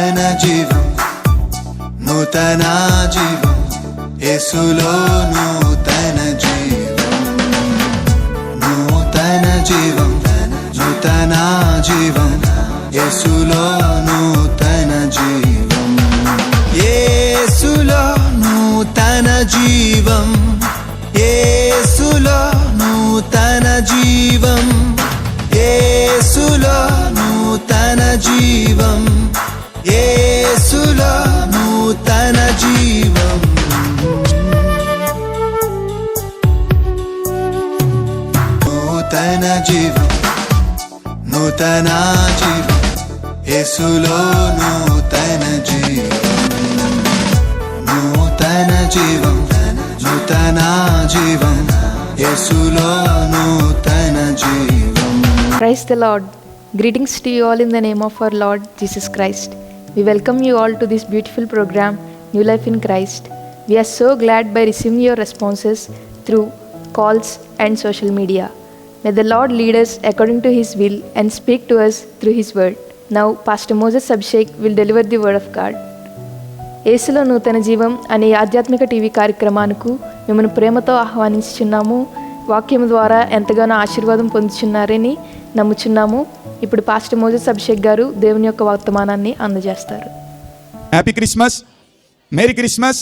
నూతన జీవం, నూతన జీవం, యేసులో నూతన జీవం, నూతన జీవం, నూతన జీవం, యేసులో నూతన జీవం, యేసులో నూతన జీవం, యేసులో నూతన జీవం, యేసులో నూతన జీవం, యేసులో నూతన జీవం, నూతన జీవం, నూతన జీవం, యేసులో నూతన జీవం, నూతన జీవం, నూతన జీవం, యేసులో నూతన జీవం. Praise the Lord. Greetings to you all in the name of our Lord Jesus Christ. We welcome you all to this beautiful program, New Life in Christ. We are so glad by receiving your responses through calls and social media. May the Lord lead us according to His will and speak to us through His word. Now, Pastor Moses Abhishek will deliver the word of God. యేసులో నూతన జీవం అనే ఆధ్యాత్మిక TV కార్యక్రమానికి మిమ్మల్ని ప్రేమతో ఆహ్వానించుచున్నాము. వాక్యం ద్వారా ఎంతగానో ఆశీర్వాదం పొందుచున్నారని నమ్ముచున్నాము. ఇప్పుడు పాస్టర్ మోజెస్ అభిషేక్ గారు దేవుని యొక్క వర్తమానాన్ని అందజేస్తారు. Happy Christmas, merry Christmas.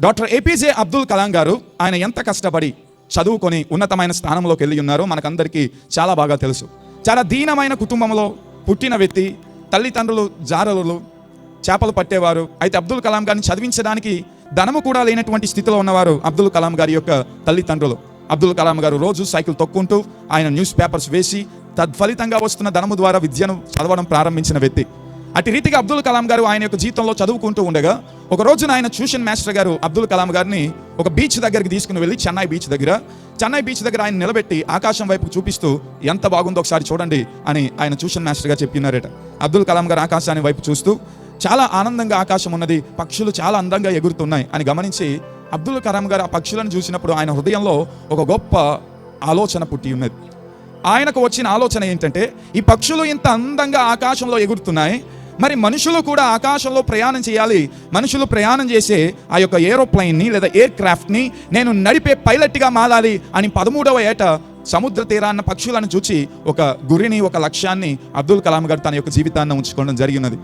Doctor APJ Abdul Kalam గారు ఆయన ఎంత కష్టపడి చదువుకొని ఉన్నతమైన స్థానంలోకి వెళ్ళి ఉన్నారో మనకందరికీ చాలా బాగా తెలుసు. చాలా దీనమైన కుటుంబంలో పుట్టిన వ్యక్తి, తల్లిదండ్రులు జారలు, చేపలు పట్టేవారు. అయితే అబ్దుల్ కలాం గారిని చదివించడానికి ధనము కూడా లేనటువంటి స్థితిలో ఉన్నవారు అబ్దుల్ కలాం గారి యొక్క తల్లిదండ్రులు. అబ్దుల్ కలాం గారు రోజు సైకిల్ తొక్కుంటూ ఆయన న్యూస్ పేపర్స్ వేసి తద్ఫలితంగా వస్తున్న ధనము ద్వారా విద్యను చదవడం ప్రారంభించిన వ్యక్తి. అటు రీతిగా అబ్దుల్ కలాం గారు ఆయన యొక్క జీవితంలో చదువుకుంటూ ఉండగా ఒక రోజున ఆయన ట్యూషన్ మాస్టర్ గారు అబ్దుల్ కలాం గారిని ఒక బీచ్ దగ్గరికి తీసుకుని వెళ్ళి చెన్నై బీచ్ దగ్గర ఆయన నిలబెట్టి ఆకాశం వైపు చూపిస్తూ ఎంత బాగుందో ఒకసారి చూడండి అని ఆయన ట్యూషన్ మాస్టర్ గారు చెప్పినారట. అబ్దుల్ కలాం గారు ఆకాశాన్ని వైపు చూస్తూ చాలా ఆనందంగా ఆకాశం ఉన్నది, పక్షులు చాలా అందంగా ఎగురుతున్నాయి అని గమనించి అబ్దుల్ కలాం గారు ఆ పక్షులను చూసినప్పుడు ఆయన హృదయంలో ఒక గొప్ప ఆలోచన పుట్టి ఉన్నది. ఆయనకు వచ్చిన ఆలోచన ఏంటంటే, ఈ పక్షులు ఇంత అందంగా ఆకాశంలో ఎగురుతున్నాయి, మరి మనుషులు కూడా ఆకాశంలో ప్రయాణం చేయాలి, మనుషులు ప్రయాణం చేసే ఆ యొక్క ఏరోప్లైన్ని లేదా ఎయిర్ క్రాఫ్ట్ని నేను నడిపే పైలట్గా మారాలి అని 13వ ఏట సముద్ర తీరాన్న పక్షులను చూచి ఒక గురిని, ఒక లక్ష్యాన్ని అబ్దుల్ కలాం గారు తన యొక్క జీవితాన్ని ఉంచుకోవడం జరిగినది.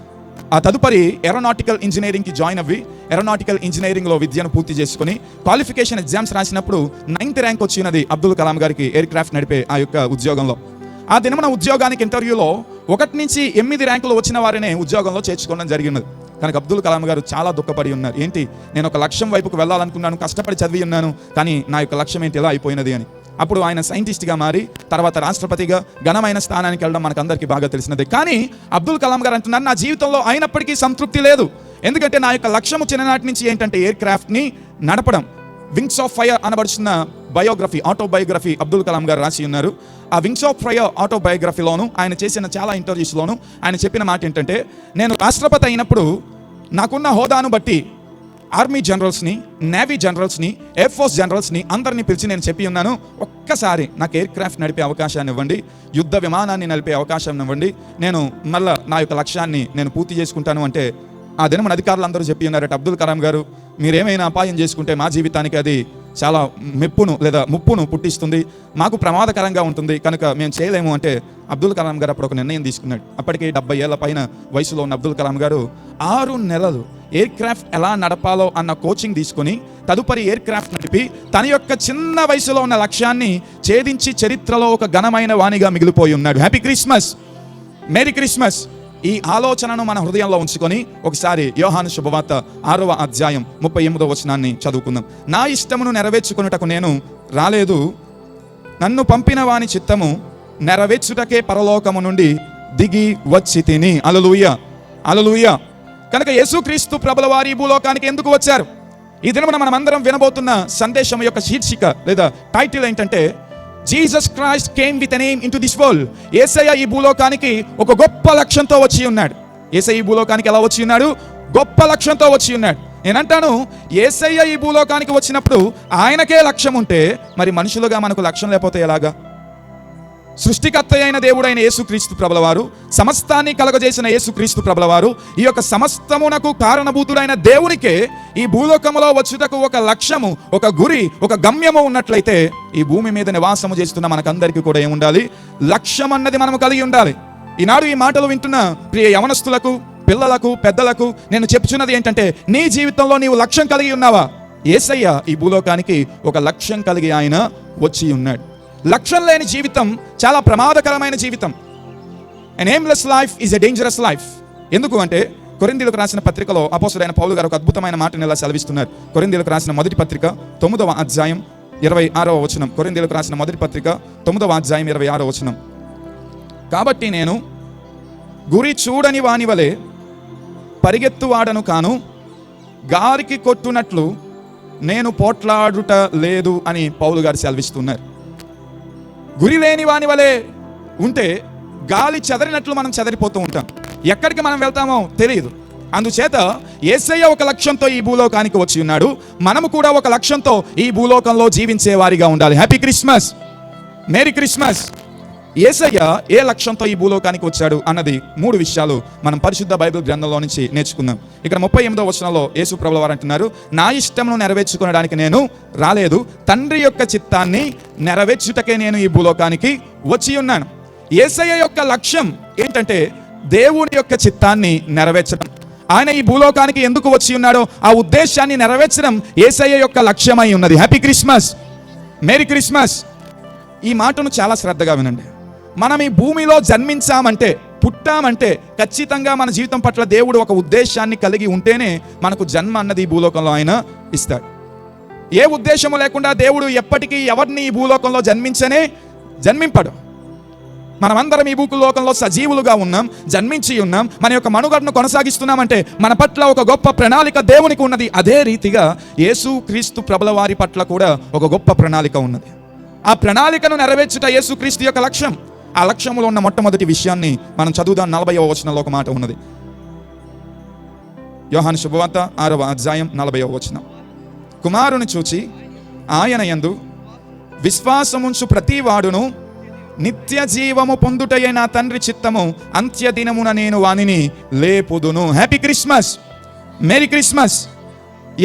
ఆ తదుపరి ఏరోనాటికల్ ఇంజనీరింగ్కి జాయిన్ అవ్వి ఏరోనాటికల్ ఇంజనీరింగ్లో విద్యను పూర్తి చేసుకుని క్వాలిఫికేషన్ ఎగ్జామ్స్ రాసినప్పుడు 9th ర్యాంక్ వచ్చినది అబ్దుల్ కలాం గారికి ఎయిర్ క్రాఫ్ట్ నడిపే ఆ యొక్క ఉద్యోగంలో. ఆ దినమున ఉద్యోగానికి ఇంటర్వ్యూలో 1 నుంచి 8 ర్యాంకులు వచ్చిన వారినే ఉద్యోగంలో చేర్చుకోవడం జరిగినది. కనుక అబ్దుల్ కలాం గారు చాలా దుఃఖపడి ఉన్నారు. ఏంటి, నేను ఒక లక్ష్యం వైపుకు వెళ్ళాలనుకున్నాను, కష్టపడి చదివి ఉన్నాను, కానీ నా యొక్క లక్ష్యం ఏంటి ఎలా అయిపోయినది అని. అప్పుడు ఆయన సైంటిస్ట్గా మారి తర్వాత రాష్ట్రపతిగా ఘనమైన స్థానానికి వెళ్ళడం మనకు అందరికీ బాగా తెలిసినదే. కానీ అబ్దుల్ కలాం గారు అంటున్నారు, నా జీవితంలో అయినప్పటికీ సంతృప్తి లేదు. ఎందుకంటే నా యొక్క లక్ష్యము చిన్ననాటి నుంచి ఏంటంటే ఎయిర్ క్రాఫ్ట్ని నడపడం. వింగ్స్ ఆఫ్ ఫైర్ అనబడుచున్న బయోగ్రఫీ, ఆటోబయోగ్రఫీ అబ్దుల్ కలాం గారు రాసి ఉన్నారు. ఆ వింగ్స్ ఆఫ్ ఫైర్ ఆటోబయోగ్రఫీలోను ఆయన చేసిన చాలా ఇంటర్వ్యూస్లోను ఆయన చెప్పిన మాట ఏంటంటే, నేను రాష్ట్రపతి అయినప్పుడు నాకున్న హోదాను బట్టి ఆర్మీ జనరల్స్ని, నేవీ జనరల్స్ని, ఎయిర్ ఫోర్స్ జనరల్స్ని అందరినీ పిలిచి నేను చెప్పి ఉన్నాను, ఒక్కసారి నాకు ఎయిర్ క్రాఫ్ట్ నడిపే అవకాశాన్ని ఇవ్వండి, యుద్ధ విమానాన్ని నడిపే అవకాశాన్ని ఇవ్వండి, నేను మళ్ళీ నా యొక్క లక్ష్యాన్ని నేను పూర్తి చేసుకుంటాను అంటే ఆ దినం అధికారులు అందరూ చెప్పి ఉన్నారట, అబ్దుల్ కలాం గారు మీరేమైనా అపాయం చేసుకుంటే మా జీవితానికి అది చాలా మెప్పును లేదా ముప్పును పుట్టిస్తుంది, మాకు ప్రమాదకరంగా ఉంటుంది, కనుక మేము చేయలేము అంటే అబ్దుల్ కలాం గారు అప్పుడు ఒక నిర్ణయం తీసుకున్నాడు. అప్పటికే 70 ఏళ్ల పైన వయసులో ఉన్న అబ్దుల్ కలాం గారు 6 నెలలు ఎయిర్ క్రాఫ్ట్ ఎలా నడపాలో అన్న కోచింగ్ తీసుకొని తదుపరి ఎయిర్ క్రాఫ్ట్ నడిపి తన యొక్క చిన్న వయసులో ఉన్న లక్ష్యాన్ని ఛేదించి చరిత్రలో ఒక ఘనమైన వాణిగా మిగిలిపోయి ఉన్నాడు. Happy Christmas, merry Christmas. ఈ ఆలోచనను మన హృదయంలో ఉంచుకొని ఒకసారి యోహాను శుభవార్త 6వ అధ్యాయం 38వ వచనాన్ని చదువుకుందాం. నా ఇష్టమును నెరవేర్చుకొనుటకు నేను రాలేదు, నన్ను పంపిన వాని చిత్తము నెరవేర్చుటకే పరలోకము నుండి దిగి వచ్చి తిని. హల్లెలూయా, హల్లెలూయా. కనుక యేసుక్రీస్తు ప్రభుల వారి భూలోకానికి ఎందుకు వచ్చారు? ఈ దినమున మనం అందరం వినబోతున్న సందేశం యొక్క శీర్షిక లేదా టైటిల్ ఏంటంటే, Jesus Christ came with a name into this world. Yesayya ఈ భూలోకానికి ఒక గొప్ప లక్ష్యంతో వచ్చి ఉన్నాడు. యేసయ్య ఈ భూలోకానికి ఎలా వచ్చి ఉన్నాడు? గొప్ప లక్ష్యంతో వచ్చి ఉన్నాడు. నేనంటాను, యేసయ్య ఈ భూలోకానికి వచ్చినప్పుడు ఆయనకే లక్ష్యం ఉంటే మరి మనుషులుగా మనకు లక్ష్యం లేకపోతే ఎలాగా? సృష్టికర్త అయిన దేవుడైన యేసుక్రీస్తు ప్రభుల వారు, సమస్తాన్ని కలగజేసిన యేసుక్రీస్తు ప్రభుల వారు, ఈ యొక్క సమస్తమునకు కారణభూతుడైన దేవునికే ఈ భూలోకములో వచ్చుటకు ఒక లక్ష్యము, ఒక గురి, ఒక గమ్యము ఉన్నట్లయితే ఈ భూమి మీద నివాసము చేస్తున్న మనకందరికీ కూడా ఏముండాలి? లక్ష్యం అన్నది మనము కలిగి ఉండాలి. ఈనాడు ఈ మాటలు వింటున్న ప్రియ యవనస్తులకు, పిల్లలకు, పెద్దలకు నేను చెప్పుచున్నది ఏంటంటే, నీ జీవితంలో నీవు లక్ష్యం కలిగి ఉన్నావా? యేసయ్య ఈ భూలోకానికి ఒక లక్ష్యం కలిగి ఆయన వచ్చి ఉన్నాడు. లక్ష్యం లేని జీవితం చాలా ప్రమాదకరమైన జీవితం. An aimless life is a dangerous life. ఎందుకు అంటే, కొరింథీయులకు రాసిన పత్రికలో అపోస్తలుడైన పౌలు గారు ఒక అద్భుతమైన మాటను ఇలా సెలవిస్తున్నారు. కొరింథీయులకు రాసిన మొదటి పత్రిక 9వ అధ్యాయం 26వ వచనం. కొరింథీయులకు రాసిన మొదటి పత్రిక 9వ అధ్యాయం 26వ వచనం. కాబట్టి నేను గురి చూడని వాని వలె పరిగెత్తువాడను కాను, గారికి కొట్టునట్లు నేను పోట్లాడుట లేదు అని పౌలు గారు సెలవిస్తున్నారు. గురి లేని వాని వలె ఉంటే గాలి చెదరినట్లు మనం చెదరిపోతూ ఉంటాం. ఎక్కడికి మనం వెళ్తామో తెలియదు. అందుచేత యేసయ్య ఒక లక్ష్యంతో ఈ భూలోకానికి వచ్చి ఉన్నాడు. మనము కూడా ఒక లక్ష్యంతో ఈ భూలోకంలో జీవించే వారిగా ఉండాలి. Happy Christmas, merry Christmas. Yesayya ఏ లక్ష్యంతో ఈ భూలోకానికి వచ్చాడు అన్నది 3 విషయాలు మనం పరిశుద్ధ బైబిల్ గ్రంథంలో నుంచి నేర్చుకుందాం. ఇక్కడ 38వ వచనంలో యేసు ప్రభుల వారు అంటున్నారు, నా ఇష్టమును నెరవేర్చుకోవడానికి నేను రాలేదు, తండ్రి యొక్క చిత్తాన్ని నెరవేర్చుటకే నేను ఈ భూలోకానికి వచ్చి ఉన్నాను. యేసయ్య యొక్క లక్ష్యం ఏంటంటే, దేవుని యొక్క చిత్తాన్ని నెరవేర్చడం. ఆయన ఈ భూలోకానికి ఎందుకు వచ్చి ఉన్నాడో ఆ ఉద్దేశాన్ని నెరవేర్చడం యేసయ్య యొక్క లక్ష్యమై ఉన్నది. Happy Christmas, merry Christmas. ఈ మాటను చాలా శ్రద్ధగా వినండి. మనం ఈ భూమిలో జన్మించామంటే, పుట్టామంటే ఖచ్చితంగా మన జీవితం పట్ల దేవుడు ఒక ఉద్దేశాన్ని కలిగి ఉంటేనే మనకు జన్మ అన్నది ఈ భూలోకంలో ఆయన ఇస్తాడు. ఏ ఉద్దేశము లేకుండా దేవుడు ఎప్పటికీ ఎవరిని ఈ భూలోకంలో జన్మింపడు. మనమందరం ఈ భూలోకంలో సజీవులుగా ఉన్నాం, జన్మించి ఉన్నాం. మన యొక్క మనుగడను కొనసాగిస్తున్నామంటే మన పట్ల ఒక గొప్ప ప్రణాళిక దేవునికి ఉన్నది. అదే రీతిగా యేసు క్రీస్తు ప్రభుల వారి పట్ల కూడా ఒక గొప్ప ప్రణాళిక ఉన్నది. ఆ ప్రణాళికను నెరవేర్చుట యేసు క్రీస్తు యొక్క లక్ష్యం. ఆ లక్ష్యంలో ఉన్న మొట్టమొదటి విషయాన్ని మనం చదువుదాం. 40వ వచనంలో ఒక మాట ఉన్నది. యోహాను శుభవార్త 6వ అధ్యాయం 40వ వచనం. కుమారుని చూచి ఆయన యందు విశ్వాసముంచు ప్రతి వాడును నిత్య జీవము పొందుటయే నా తండ్రి చిత్తము, అంత్య దినమున నేను వానిని లేపుదును. Happy Christmas, merry Christmas.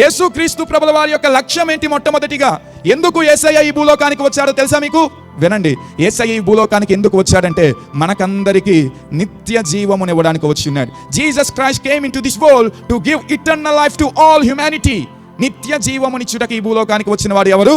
Yesu Kristu ప్రభుల వారి యొక్క లక్ష్యం ఏంటి? మొట్టమొదటిగా ఎందుకు యేసయ్య ఈ భూలోకానికి వచ్చాడో తెలుసా మీకు? వినండి. యేసయ్య ఈ భూలోకానికి ఎందుకు వచ్చాడంటే మనకందరికీ నిత్య జీవమును ఇవ్వడానికి వచ్చి ఉన్నాడు. Jesus Christ came into this world to give eternal life to all humanity. నిత్య జీవమునిచ్చుటకు ఈ భూలోకానికి వచ్చిన వాడు ఎవరు?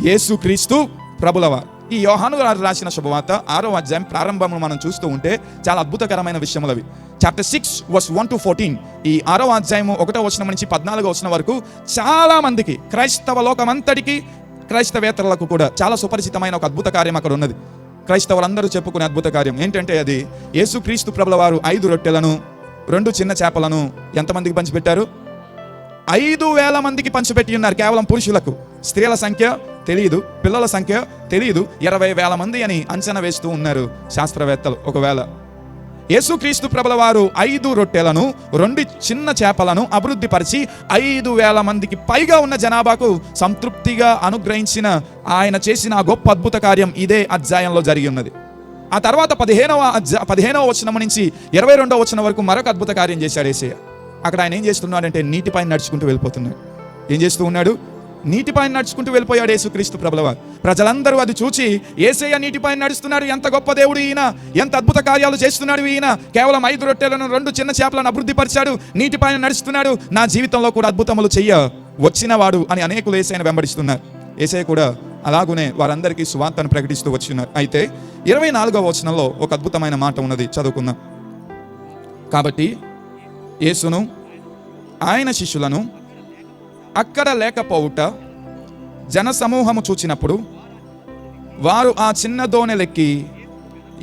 యేసు క్రీస్తు ప్రభుల వారు. ఈ యోహాను గారు రాసిన శుభవార్త 6వ అధ్యాయం ప్రారంభమును మనం చూస్తూ ఉంటే చాలా అద్భుతకరమైన విషయములు అవి. Chapter 6 verse 1 to 14. ఈ 6వ అధ్యాయము 1వ వచనం నుంచి 14వ వచనం వరకు చాలా మందికి, క్రైస్తవ లోకమంతటికి, క్రైస్తవేతరులకు కూడా చాలా సుపరిచితమైన ఒక అద్భుత కార్యం అక్కడ ఉన్నది. క్రైస్తవులందరూ చెప్పుకునే అద్భుత కార్యం ఏంటంటే, అది యేసు క్రీస్తు ప్రభుల వారు 5 రొట్టెలను 2 చిన్న చేపలను ఎంతమందికి పంచిపెట్టారు? 5,000 మందికి పంచిపెట్టి ఉన్నారు. కేవలం పురుషులకు. స్త్రీల సంఖ్య తెలియదు, పిల్లల సంఖ్య తెలియదు. 20,000 మంది అని అంచనా వేస్తూ ఉన్నారు శాస్త్రవేత్తలు. ఒకవేళ యేసుక్రీస్తు ప్రభుల వారు 5 రొట్టెలను 2 చిన్న చేపలను అభివృద్ధి పరిచి 5,000 మందికి పైగా ఉన్న జనాభాకు సంతృప్తిగా అనుగ్రహించిన ఆయన చేసిన ఆ గొప్ప అద్భుత కార్యం ఇదే అధ్యాయంలో జరిగి ఉన్నది. ఆ తర్వాత 15వ వచనం నుంచి 22వ వచనం వరకు మరొక అద్భుత కార్యం చేశాడు యేసయ్య. అక్కడ ఆయన ఏం చేస్తున్నాడంటే నీటిపైన నడుచుకుంటూ వెళ్ళిపోతున్నాడు. ఏం చేస్తూ ఉన్నాడు? నీటిపైన నడుచుకుంటూ వెళ్ళిపోయాడు యేసుక్రీస్తు ప్రభుల వారు. ప్రజలందరూ అది చూచి, యేసయ్య నీటిపైన నడుస్తున్నాడు, ఎంత గొప్ప దేవుడు ఈయన, ఎంత అద్భుత కార్యాలు చేస్తున్నాడు ఈయన, కేవలం 5 రొట్టెలను 2 చిన్న చేపలను అభివృద్ధి పరిచాడు, నీటిపైన నడుస్తున్నాడు, నా జీవితంలో కూడా అద్భుతములు చెయ్య వచ్చినవాడు అని అనేకులు యేసయ్యను వెంబడిస్తున్నారు. యేసయ్య కూడా అలాగునే వారందరికీ సువార్తను ప్రకటిస్తూ వచ్చినారు. అయితే 24వ వచనంలో ఒక అద్భుతమైన మాట ఉన్నది, చదువుకుందాం. కాబట్టి యేసును ఆయన శిష్యులను అక్కడ లేకపోవుట జనసమూహము చూచినప్పుడు వారు ఆ చిన్న దోణెలెక్కి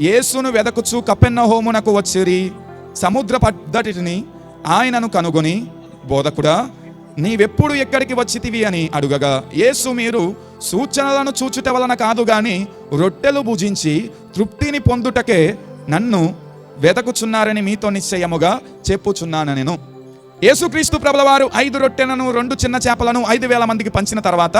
యేసును వెదకుచు కపెర్నహూమునకు వచ్చిరి. సముద్ర పద్ధతిని ఆయనను కనుగొని, బోధకుడా, నీవెప్పుడు ఎక్కడికి వచ్చితివి అని అడుగగా, యేసు, మీరు సూచనలను చూచుట వలన కాదు గాని రొట్టెలు భుజించి తృప్తిని పొందుటకే నన్ను వెదకుచున్నారని మీతో నిశ్చయముగా చెప్పుచున్నాను నేను. యేసుక్రీస్తు ప్రభుల వారు 5 రొట్టెలను 2 చిన్న చేపలను 5,000 మందికి పంచిన తర్వాత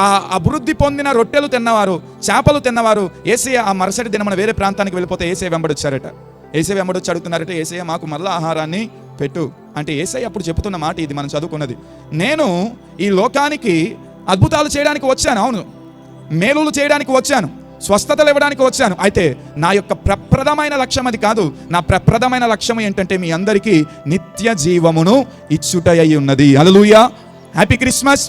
ఆ అభివృద్ధి పొందిన రొట్టెలు తిన్నవారు, చేపలు తిన్నవారు యేసయ్య ఆ మరుసటి దినమున వేరే ప్రాంతానికి వెళ్ళిపోతే యేసయ్య వెంబడొచ్చారట. యేసయ్య వెంబడొచ్చి అడుగుతున్నారట, యేసయ్య మాకు మళ్ళా ఆహారాన్ని పెట్టు అంటే యేసయ్య అప్పుడు చెబుతున్న మాట ఇది, మనం చదువుకున్నది. నేను ఈ లోకానికి అద్భుతాలు చేయడానికి వచ్చాను, అవును, మేలులు చేయడానికి వచ్చాను, స్వస్థతలు ఇవ్వడానికి వచ్చాను. అయితే నా యొక్క ప్రప్రదమైన లక్ష్యం అది కాదు. నా ప్రప్రదమైన లక్ష్యం ఏంటంటే మీ అందరికీ నిత్య జీవమును ఇచ్చుటై ఉన్నది. హల్లెలూయా, హ్యాపీ క్రిస్మస్,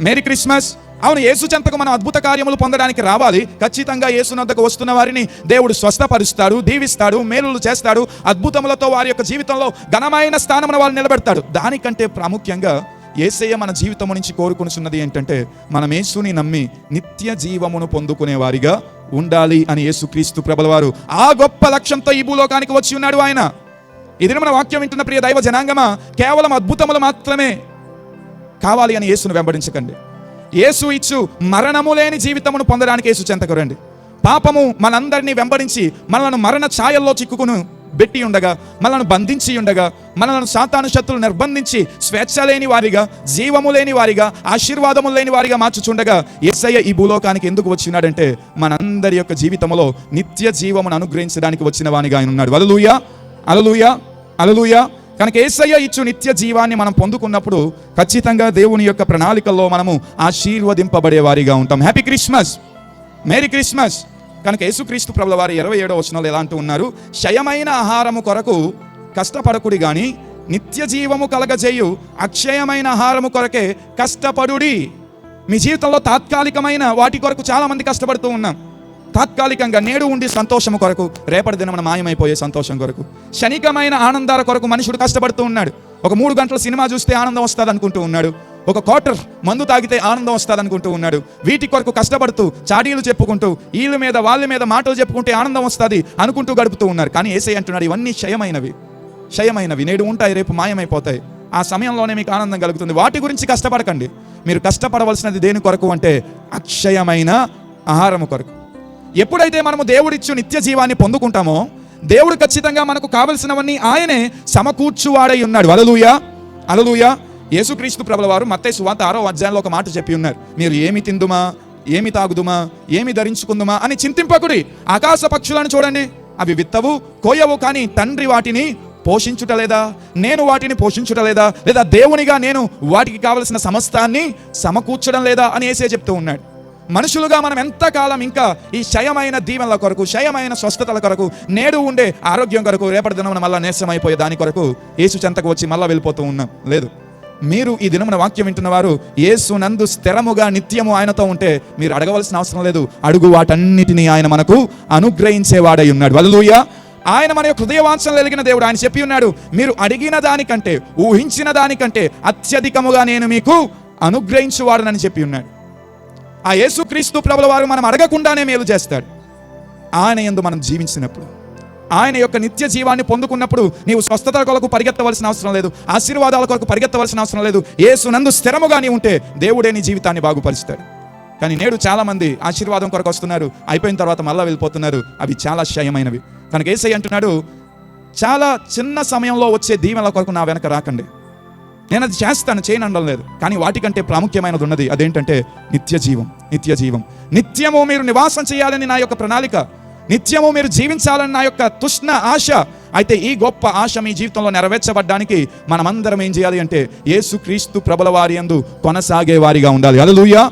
మేరీ క్రిస్మస్. అవును, యేసు చెంతకు మనం అద్భుత కార్యములు పొందడానికి రావాలి. ఖచ్చితంగా యేసు వద్దకు వస్తున్న వారిని దేవుడు స్వస్థపరుస్తాడు, దీవిస్తాడు, మేలులు చేస్తాడు, అద్భుతములతో వారి యొక్క జీవితంలో ఘనమైన స్థానమున వాళ్ళు నిలబెడతాడు. దానికంటే ప్రాముఖ్యంగా యేసయ్య మన జీవితం నుంచి కోరుకునిస్తున్నది ఏంటంటే మనం యేసుని నమ్మి నిత్య జీవమును పొందుకునే వారిగా ఉండాలి అని యేసుక్రీస్తు ప్రభుల వారు ఆ గొప్ప లక్ష్యంతో ఈ భూలోకానికి వచ్చి ఉన్నాడు. ఆయన ఇది మన వాక్యం వింటున్న ప్రియ దైవ జనాంగమా, కేవలం అద్భుతములు మాత్రమే కావాలి అని యేసును వెంబడించకండి. యేసు ఇచ్చు మరణము లేని జీవితమును పొందడానికి యేసు చెంతకు రండి. పాపము మనందరినీ వెంబడించి మనలను మరణ ఛాయల్లో చిక్కుకును పెట్టి ఉండగా, మనలను బంధించి ఉండగా, మనలను సాతాను శత్రులు నిర్బంధించి స్వేచ్ఛ లేని వారిగా, జీవము లేని వారిగా, ఆశీర్వాదము లేని వారిగా మార్చుచుండగా యేసయ్య ఈ భూలోకానికి ఎందుకు వచ్చినాడంటే మనందరి యొక్క జీవితంలో నిత్య జీవమును అనుగ్రహించడానికి వచ్చిన వానిగా ఆయన ఉన్నాడు. హల్లెలూయా, హల్లెలూయా, హల్లెలూయా. కనుక యేసయ్య ఇచ్చు నిత్య జీవాన్ని మనం పొందుకున్నప్పుడు ఖచ్చితంగా దేవుని యొక్క ప్రణాళికల్లో మనము ఆశీర్వదింపబడే వారిగా ఉంటాం. Happy Christmas, merry Christmas. కనుక యేసుక్రీస్తు ప్రభుల వారు 27వ వచనంలో ఎలా అంటూ ఉన్నారు, క్షయమైన ఆహారము కొరకు కష్టపడకుడి గాని నిత్య జీవము కలగజేయు అక్షయమైన ఆహారము కొరకే కష్టపడుడి. మీ జీవితంలో తాత్కాలికమైన వాటి కొరకు చాలా మంది కష్టపడుతూ ఉన్నాం. తాత్కాలికంగా నేడు ఉండి సంతోషము కొరకు, రేపటి దినమున మాయమైపోయే సంతోషం కొరకు, క్షణికమైన ఆనందాల కొరకు మనుషుడు కష్టపడుతూ ఉన్నాడు. ఒక 3 గంటల సినిమా చూస్తే ఆనందం వస్తుంది అనుకుంటూ ఉన్నాడు. ఒక క్వార్టర్ మందు తాగితే ఆనందం వస్తుంది అనుకుంటూ ఉన్నాడు. వీటి కొరకు కష్టపడుతూ చాడీలు చెప్పుకుంటూ వీళ్ళ మీద వాళ్ళ మీద మాటలు చెప్పుకుంటే ఆనందం వస్తుంది అనుకుంటూ గడుపుతూ ఉన్నారు. కానీ యేసయ్య అంటున్నాడు, ఇవన్నీ క్షయమైనవి, నేడు ఉంటాయి, రేపు మాయమైపోతాయి. ఆ సమయంలోనే మీకు ఆనందం కలుగుతుంది. వాటి గురించి కష్టపడకండి. మీరు కష్టపడవలసినది దేని కొరకు అంటే అక్షయమైన ఆహారము కొరకు. ఎప్పుడైతే మనము దేవుడిచ్చు నిత్య జీవాన్ని పొందుకుంటామో దేవుడు ఖచ్చితంగా మనకు కావలసినవన్నీ ఆయనే సమకూర్చువాడై ఉన్నాడు. హల్లెలూయా, హల్లెలూయా. యేసుక్రీస్తు ప్రభుల వారు మత్తయి సువార్త 6వ అధ్యాయంలో ఒక మాట చెప్పి ఉన్నారు, మీరు ఏమి తిందుమా, ఏమి తాగుదుమా, ఏమి ధరించుకుందుమా అని చింతింపకుడి. ఆకాశ పక్షులను చూడండి, అవి విత్తవు, కోయవు, కానీ తండ్రి వాటిని పోషించుటలేదా? నేను వాటిని పోషించుటలేదా? లేదా దేవునిగా నేను వాటికి కావలసిన సమస్తాన్ని సమకూర్చడం లేదా అని యేసే చెప్తూ ఉన్నాడు. మనుషులుగా మనం ఎంతకాలం ఇంకా ఈ క్షయమైన దీవెనల కొరకు, క్షయమైన స్వస్థతల కొరకు, నేడు ఉండే ఆరోగ్యం కొరకు, రేపటి దినమున మళ్ళా నీరసమైపోయే దాని కొరకు యేసు చెంతకు వచ్చి మళ్ళా వెళ్ళిపోతూ ఉన్నాం? లేదు. మీరు ఈ దినమున వాక్యం వింటున్న వారు యేసు నందు స్థిరముగా నిత్యము ఆయనతో ఉంటే మీరు అడగవలసిన అవసరం లేదు. అడుగు వాటన్నిటినీ ఆయన మనకు అనుగ్రహించేవాడై ఉన్నాడు. హల్లెలూయా. ఆయన మన యొక్క హృదయవాంఛనలు కలిగిన దేవుడు. ఆయన చెప్పి ఉన్నాడు, మీరు అడిగిన దానికంటే, ఊహించిన దానికంటే అత్యధికముగా నేను మీకు అనుగ్రహించువాడనని చెప్పి ఉన్నాడు. ఆ యేసుక్రీస్తు ప్రభుల వారు మనం అడగకుండానే మేలు చేస్తాడు. ఆయన యందు మనం జీవించినప్పుడు, ఆయన యొక్క నిత్య జీవాన్ని పొందుకున్నప్పుడు నీవు స్వస్థతల కొరకు పరిగెత్తవలసిన అవసరం లేదు, ఆశీర్వాదాల కొరకు పరిగెత్తవలసిన అవసరం లేదు. యేసు నందు స్థిరముగా నీ ఉంటే దేవుడే నీ జీవితాన్ని బాగుపరుస్తాడు. కానీ నేడు చాలా మంది ఆశీర్వాదం కొరకు వస్తున్నారు, అయిపోయిన తర్వాత మళ్ళీ వెళ్ళిపోతున్నారు. అవి చాలా క్షయమైనవి. కనుక యేసయ్య అంటున్నాడు, చాలా చిన్న సమయంలో వచ్చే దీవెనల కొరకు నా వెనక రాకండి. నేను అది చేస్తాను, చేయనండం లేదు. కానీ వాటికంటే ప్రాముఖ్యమైనది ఉన్నది. అదేంటంటే నిత్య జీవం. నిత్యము మీరు నివాసం చేయాలని నా యొక్క ప్రణాళిక, నిత్యము మీరు జీవించాలని నా యొక్క తృష్ణ ఆశ. అయితే ఈ గొప్ప ఆశ మీ జీవితంలో నెరవేర్చబడ్డానికి మనమందరం ఏం చేయాలి అంటే యేసుక్రీస్తు ప్రభుల వారి యందు కొనసాగే వారిగా ఉండాలి. హల్లెలూయా,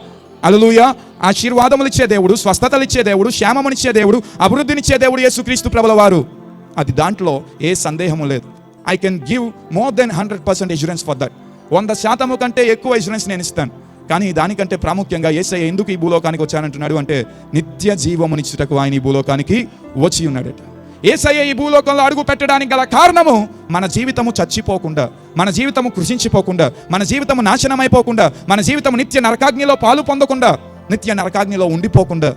హల్లెలూయా. ఆశీర్వాదములు ఇచ్చే దేవుడు, స్వస్థతలు ఇచ్చే దేవుడు, క్షేమమునిచ్చే దేవుడు, అభివృద్ధినిచ్చే దేవుడు యేసుక్రీస్తు ప్రభుల వారు. అది దాంట్లో ఏ సందేహము లేదు. I can give more than 100% assurance for that. 100% కంటే ఎక్కువ ఎష్యూరెన్స్ నేను ఇస్తాను. కానీ దానికంటే ప్రాముఖ్యంగా యేసయ్య ఎందుకు ఈ భూలోకానికి వచ్చానంటున్నాడు అంటే నిత్య జీవమునిచ్చుటకు ఆయన ఈ భూలోకానికి వచ్చి ఉన్నాడట. యేసయ్య ఈ భూలోకంలో అడుగు పెట్టడానికి గల కారణము మన జీవితము చచ్చిపోకుండా, మన జీవితము కృషించిపోకుండా, మన జీవితము నాశనమైపోకుండా, మన జీవితము నిత్య నరకాగ్నిలో పాలు పొందకుండా, నిత్య నరకాగ్నిలో ఉండిపోకుండా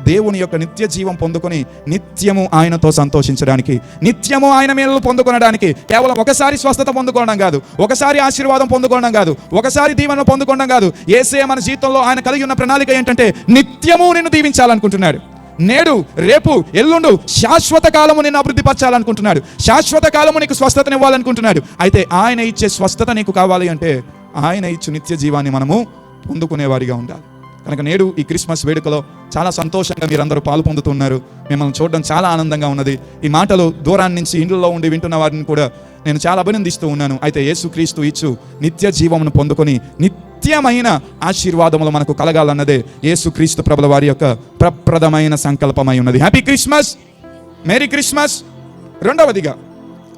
దేవుని యొక్క నిత్య జీవం పొందుకొని నిత్యము ఆయనతో సంతోషించడానికి, నిత్యము ఆయన మేలు పొందుకొనడానికి, కేవలం ఒకసారి స్వస్థత పొందుకోవడం కాదు, ఒకసారి ఆశీర్వాదం పొందుకోవడం కాదు, ఒకసారి దీవెన పొందుకోవడం కాదు. యేసయ్య మన జీవితంలో ఆయన కలిగి ఉన్న ప్రణాళిక ఏంటంటే నిత్యము నిన్ను దీవించాలనుకుంటున్నాడు. నేడు, రేపు, ఎల్లుండు, శాశ్వత కాలము నిన్ను అభివృద్ధి పరచాలనుకుంటున్నాడు. శాశ్వత కాలము నీకు స్వస్థతను ఇవ్వాలనుకుంటున్నాడు. అయితే ఆయన ఇచ్చే స్వస్థత నీకు కావాలి అంటే ఆయన ఇచ్చు నిత్య జీవాన్ని మనము పొందుకునేవారిగా ఉండాలి. కనుక నేడు ఈ క్రిస్మస్ వేడుకలో చాలా సంతోషంగా మీరందరూ పాలు పొందుతున్నారు. మిమ్మల్ని చూడడం చాలా ఆనందంగా ఉన్నది. ఈ మాటలు దూరాన్ని నుంచి ఇండ్లలో ఉండి వింటున్న వారిని కూడా నేను చాలా అభినందిస్తూ ఉన్నాను. అయితే యేసుక్రీస్తు ఇచ్చు నిత్య జీవమును పొందుకొని నిత్యమైన ఆశీర్వాదములు మనకు కలగాలన్నదే యేసుక్రీస్తు ప్రభుల వారి యొక్క ప్రప్రదమైన సంకల్పమై ఉన్నది. Happy Christmas, merry Christmas. రెండవదిగా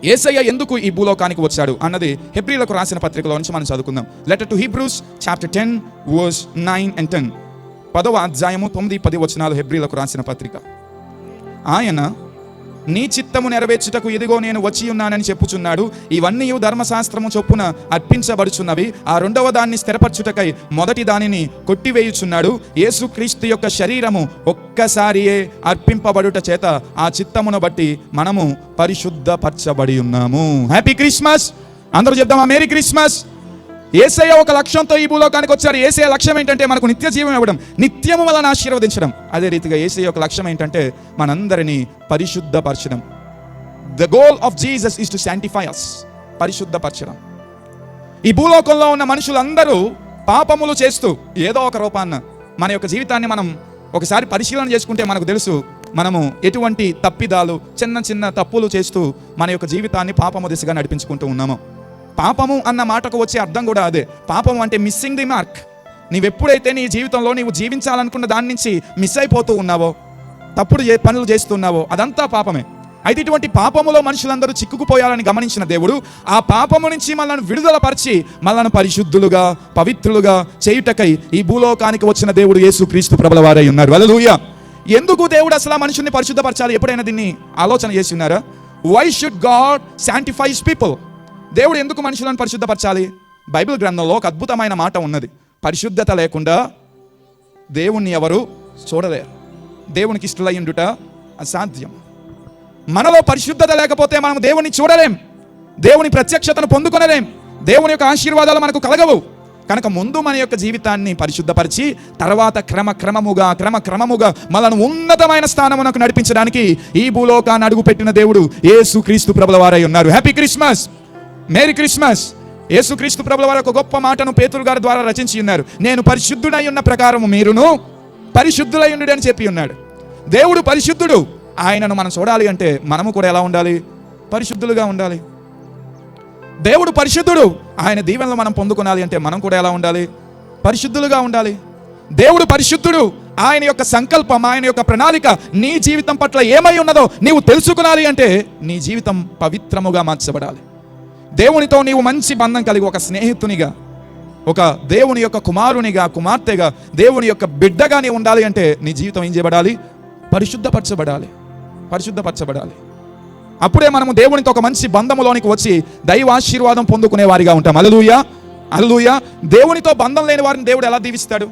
యేసయ్య ఎందుకు ఈ భూలోకానికి వచ్చాడు అన్నది హెబ్రీలకు రాసిన పత్రికలో నుంచి మనం చదువుకుందాం. Letter to Hebrews chapter 10 verse 9 and 10. 10వ అధ్యాయము 9-10 వచనాలు హెబ్రీలకు రాసిన పత్రిక. ఆయన నీ చిత్తము నెరవేర్చుటకు ఇదిగో నేను వచ్చి ఉన్నానని చెప్పుచున్నాడు. ఇవన్నీ ధర్మశాస్త్రము చొప్పున అర్పించబడుచున్నవి. ఆ రెండవ దాన్ని స్థిరపరచుటకై మొదటి దానిని కొట్టివేయుచున్నాడు. యేసుక్రీస్తు యొక్క శరీరము ఒక్కసారియే అర్పింపబడుట చేత ఆ చిత్తమును బట్టి మనము పరిశుద్ధపరచబడి ఉన్నాము. Happy Christmas. అందరూ చెప్దామా మేరీ క్రిస్మస్. యేసయ్య ఒక లక్ష్యంతో ఈ భూలోకానికి వచ్చారు. యేసయ్య లక్ష్యం ఏంటంటే మనకు నిత్య జీవం ఇవ్వడం, నిత్యము వలన ఆశీర్వదించడం. అదే రీతిగా యేసయ్య యొక్క లక్ష్యం ఏంటంటే మనందరినీ పరిశుద్ధపరచడం. The goal of Jesus is to sanctify us. పరిశుద్ధపరచడం. ఈ భూలోకంలో ఉన్న మనుషులందరూ పాపములు చేస్తూ ఏదో ఒక రూపాన్న మన యొక్క జీవితాన్ని మనం ఒకసారి పరిశీలన చేసుకుంటే మనకు తెలుసు మనము ఎటువంటి తప్పిదాలు, చిన్న చిన్న తప్పులు చేస్తూ మన యొక్క జీవితాన్ని పాపము దిశగా నడిపించుకుంటూ ఉన్నాము. పాపము అన్న మాటకు వచ్చే అర్థం కూడా అదే. పాపం అంటే మిస్సింగ్ ది మార్క్. నీవెప్పుడైతే నీ జీవితంలో నీవు జీవించాలనుకున్న దాని నుంచి మిస్ అయిపోతూ ఉన్నావో, తప్పుడు పనులు చేస్తున్నావో, అదంతా పాపమే. అయితే ఇటువంటి పాపములో మనుషులందరూ చిక్కుకుపోయాలని గమనించిన దేవుడు ఆ పాపము నుంచి మనల్ని విడుదలపరిచి మనల్ని పరిశుద్ధులుగా, పవిత్రులుగా చేయుటకై ఈ భూలోకానికి వచ్చిన దేవుడు యేసుక్రీస్తు ప్రభుల వారై ఉన్నారు. హల్లెలూయా. ఎందుకు దేవుడు అసలు ఆ మనుషుల్ని పరిశుద్ధపరచాలి? ఎప్పుడైనా దీన్ని ఆలోచన చేసి ఉన్నారా? Why should God sanctify his people? దేవుడు ఎందుకు మనుషులను పరిశుద్ధపరచాలి? బైబిల్ గ్రంథంలో ఒక అద్భుతమైన మాట ఉన్నది. పరిశుద్ధత లేకుండా దేవుణ్ణి ఎవరు చూడలేరు. దేవునికి ఇష్టలయ్యుండుట అసాధ్యం. మనలో పరిశుద్ధత లేకపోతే మనం దేవుణ్ణి చూడలేం, దేవుని ప్రత్యక్షతను పొందుకొనలేం, దేవుని యొక్క ఆశీర్వాదాలు మనకు కలగవు. కనుక ముందు మన యొక్క జీవితాన్ని పరిశుద్ధపరిచి తర్వాత క్రమక్రమముగా మనల్ని ఉన్నతమైన స్థానమునకు నడిపించడానికి ఈ భూలోకాన్ని అడుగుపెట్టిన దేవుడు యేసుక్రీస్తు ప్రభుల వారై ఉన్నారు. Happy Christmas, merry Christmas. యేసుక్రీస్తు ప్రభుల వారు ఒక గొప్ప మాటను పేతురు గారి ద్వారా రచించి ఉన్నారు. నేను పరిశుద్ధుడై ఉన్న ప్రకారము మీరును పరిశుద్ధులై ఉండు అని చెప్పి ఉన్నాడు. దేవుడు పరిశుద్ధుడు. ఆయనను మనం చూడాలి అంటే మనము కూడా ఎలా ఉండాలి? పరిశుద్ధులుగా ఉండాలి. దేవుడు పరిశుద్ధుడు. ఆయన దీవెనలు మనం పొందుకోవాలి అంటే మనం కూడా ఎలా ఉండాలి? పరిశుద్ధులుగా ఉండాలి. దేవుడు పరిశుద్ధుడు. ఆయన యొక్క సంకల్పం, ఆయన యొక్క ప్రణాళిక నీ జీవితం పట్ల ఏమై ఉన్నదో నీవు తెలుసుకునాలి అంటే నీ జీవితం పవిత్రముగా మార్చబడాలి. దేవునితో నీవు మంచి బంధం కలిగి ఒక స్నేహితునిగా, ఒక దేవుని యొక్క కుమారునిగా, కుమార్తెగా, దేవుని యొక్క బిడ్డగా నీవు ఉండాలి అంటే నీ జీవితం ఏం చేయబడాలి? పరిశుద్ధపరచబడాలి. అప్పుడే మనము దేవునితో ఒక మంచి బంధములోనికి వచ్చి దైవాశీర్వాదం పొందుకునే వారిగా ఉంటాం. హల్లెలూయా, హల్లెలూయా. దేవునితో బంధం లేని వారిని దేవుడు ఎలా దీవిస్తాడు?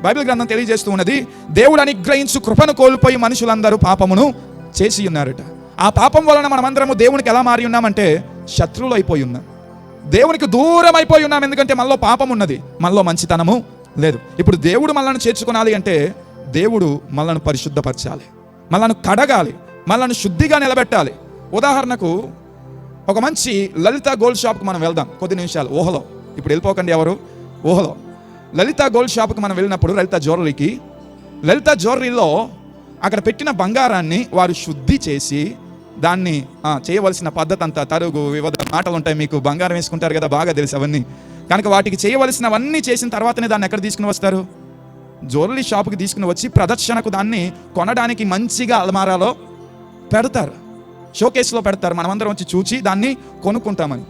బైబిల్ గ్రంథం తెలియజేస్తూ ఉన్నది, దేవుడు అనుగ్రహించు కృపను కోల్పోయి మనుషులందరూ పాపమును చేసి ఉన్నారట. ఆ పాపం వలన మనమందరము దేవునికి ఎలా మారి ఉన్నామంటే శత్రువులు అయిపోయి ఉన్నాం, దేవునికి దూరం అయిపోయి ఉన్నాం. ఎందుకంటే మనలో పాపం ఉన్నది, మనలో మంచితనము లేదు. ఇప్పుడు దేవుడు మనల్ని చేర్చుకోవాలి అంటే దేవుడు మనల్ని పరిశుద్ధపరచాలి, మనల్ని కడగాలి, మనల్ని శుద్ధిగా నిలబెట్టాలి. ఉదాహరణకు ఒక మంచి లలిత గోల్డ్ షాప్కి మనం వెళ్దాం కొద్ది నిమిషాలు. ఊహలో ఇప్పుడు వెళ్ళిపోకండి ఎవరు. ఊహలో లలిత గోల్డ్ షాప్కి మనం వెళ్ళినప్పుడు లలిత జ్యువెలరీలో అక్కడ పెట్టిన బంగారాన్ని వారు శుద్ధి చేసి దాన్ని చేయవలసిన పద్ధతి అంతా, తరుగు, వివిధ మాటలు ఉంటాయి. మీకు బంగారం వేసుకుంటారు కదా, బాగా తెలుసు అవన్నీ. కనుక వాటికి చేయవలసినవన్నీ చేసిన తర్వాతనే దాన్ని ఎక్కడ తీసుకుని వస్తారు? జ్యువెలరీ షాప్కి తీసుకుని వచ్చి ప్రదర్శనకు దాన్ని కొనడానికి మంచిగా అల్మారాలో పెడతారు, షోకేస్లో పెడతారు. మనమందరం వచ్చి చూచి దాన్ని కొనుక్కుంటామని.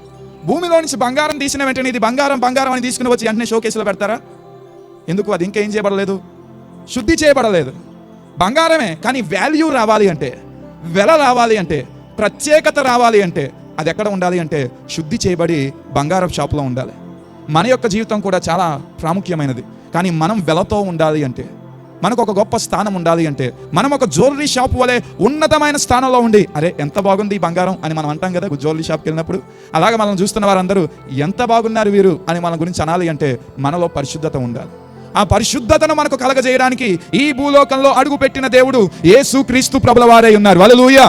భూమిలో నుంచి బంగారం తీసిన వెంటనే ఇది బంగారం అని తీసుకుని వచ్చి వెంటనే షోకేస్లో పెడతారా? ఎందుకు? అది ఇంకేం చేయబడలేదు, శుద్ధి చేయబడలేదు. బంగారమే, కానీ వాల్యూ రావాలి అంటే, వెల రావాలి అంటే, ప్రత్యేకత రావాలి అంటే అది ఎక్కడ ఉండాలి అంటే శుద్ధి చేయబడి బంగారం షాప్లో ఉండాలి. మన యొక్క జీవితం కూడా చాలా ప్రాముఖ్యమైనది. కానీ మనం వెలతో ఉండాలి అంటే, మనకు ఒక గొప్ప స్థానం ఉండాలి అంటే, మనం ఒక జ్యువెలరీ షాప్ వలె ఉన్నతమైన స్థానంలో ఉండి, అరే ఎంత బాగుంది ఈ బంగారం అని మనం అంటాం కదా జ్యువెలరీ షాప్కి వెళ్ళినప్పుడు. అలాగే మనం చూస్తున్న వారందరూ ఎంత బాగున్నారు వీరు అని మన గురించి అనాలి అంటే మనలో పరిశుద్ధత ఉండాలి. ఆ పరిశుద్ధతను మనకు కలగజేయడానికి ఈ భూలోకంలో అడుగుపెట్టిన దేవుడు యేసుక్రీస్తు ప్రభుల వారై ఉన్నారు. హల్లెలూయా,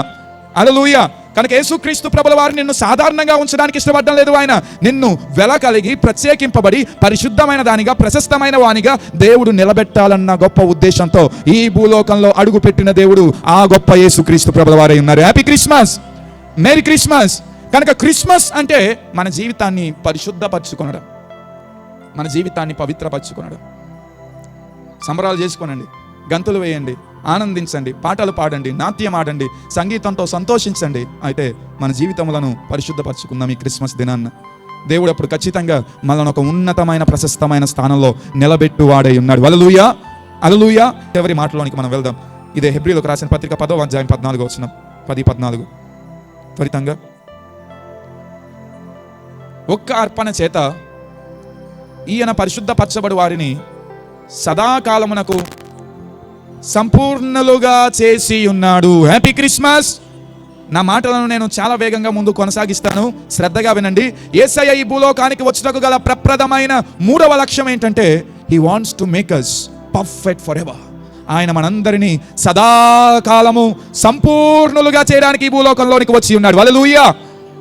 హల్లెలూయా. కనుక యేసుక్రీస్తు ప్రభుల వారు నిన్ను సాధారణంగా ఉంచడానికి ఇష్టపడడం లేదు. ఆయన నిన్ను వెల కలిగి ప్రత్యేకింపబడి పరిశుద్ధమైన దానిగా, ప్రశస్తమైన వానిగా దేవుడు నిలబెట్టాలన్న గొప్ప ఉద్దేశంతో ఈ భూలోకంలో అడుగుపెట్టిన దేవుడు ఆ గొప్ప యేసుక్రీస్తు ప్రభుల వారై ఉన్నారు. Happy Christmas, merry Christmas. కనుక క్రిస్మస్ అంటే మన జీవితాన్ని పరిశుద్ధపరచుకొనడం, మన జీవితాన్ని పవిత్రపరచుకొనడం. సంబరాలు చేసుకోనండి, గంతులు వేయండి, ఆనందించండి, పాటలు పాడండి, నాట్యం ఆడండి, సంగీతంతో సంతోషించండి. అయితే మన జీవితములను పరిశుద్ధపరచుకుందాం ఈ క్రిస్మస్ దినాన్న. దేవుడు అప్పుడు ఖచ్చితంగా మనల్ని ఒక ఉన్నతమైన ప్రశస్తమైన స్థానంలో నిలబెట్టువాడై ఉన్నాడు. హల్లెలూయా, హల్లెలూయా. ఎవరి మాటలోనికి మనం వెళ్దాం. ఇదే హెబ్రీయులకు రాసిన పత్రిక 10వ అధ్యాయం 14వ వచనం, 10-14. త్వరితంగా. ఒక్క అర్పణ చేత ఈయన పరిశుద్ధపరచబడి వారిని సదాకాలమునకు సంపూర్ణలుగా చేసి ఉన్నాడు. Happy Christmas. నా మాటలను నేను చాలా వేగంగా ముందు కొనసాగిస్తాను, శ్రద్ధగా వినండి. యేసయ్య ఈ భూలోకానికి వచ్చుటకు గల ప్రప్రదమైన 3వ లక్ష్యం ఏంటంటే he wants to make us perfect for ever. ఆయన మనందరినీ సదాకాలము సంపూర్ణులుగా చేయడానికి ఈ భూలోకంలోనికి వచ్చి ఉన్నాడు. హల్లెలూయా,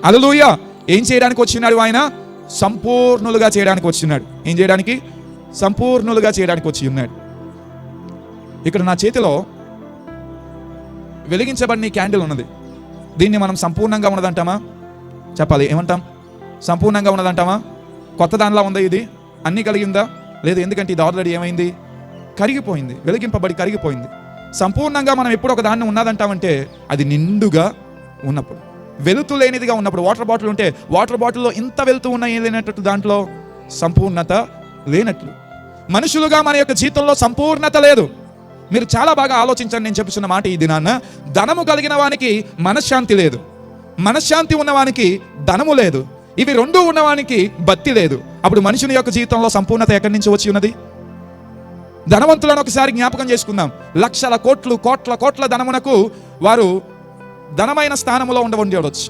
హల్లెలూయా. ఏం చేయడానికి వచ్చినాడు? ఆయన సంపూర్ణులుగా చేయడానికి వచ్చినాడు. ఏం చేయడానికి? సంపూర్ణులుగా చేయడానికి వచ్చి ఉన్నాడు. ఇక్కడ నా చేతిలో వెలిగించబడిన క్యాండిల్ ఉన్నది. దీన్ని మనం సంపూర్ణంగా ఉన్నదంటామా? చెప్పాలి, ఏమంటాం? సంపూర్ణంగా ఉన్నదంటామా? కొత్త దానిలా ఉందా ఇది? అన్నీ కలిగిందా? లేదు. ఎందుకంటే ఇది ఆల్రెడీ ఏమైంది? కరిగిపోయింది, వెలిగింపబడి కరిగిపోయింది. సంపూర్ణంగా మనం ఎప్పుడు ఒక దాన్ని ఉన్నదంటామంటే అది నిండుగా ఉన్నప్పుడు, వెలుతు లేనిదిగా ఉన్నప్పుడు. వాటర్ బాటిల్ ఉంటే వాటర్ బాటిల్లో ఇంత వెలుతు ఉన్న ఏం లేనట్టు, దాంట్లో సంపూర్ణత లేనట్లు. మనుషులుగా మన యొక్క జీవితంలో సంపూర్ణత లేదు. మీరు చాలా బాగా ఆలోచించండి. నేను చెప్తున్న మాట ఈ దినాన్న, ధనము కలిగిన వానికి మనశ్శాంతి లేదు, మనశ్శాంతి ఉన్నవానికి ధనము లేదు, ఇవి రెండూ ఉన్నవానికి భక్తి లేదు. అప్పుడు మనుషుని యొక్క జీవితంలో సంపూర్ణత ఎక్కడి నుంచి వచ్చి ఉన్నది? ధనవంతులను ఒకసారి జ్ఞాపకం చేసుకుందాం. లక్షల కోట్లు, కోట్ల కోట్ల ధనమునకు వారు ధనమైన స్థానంలో ఉండవచ్చు.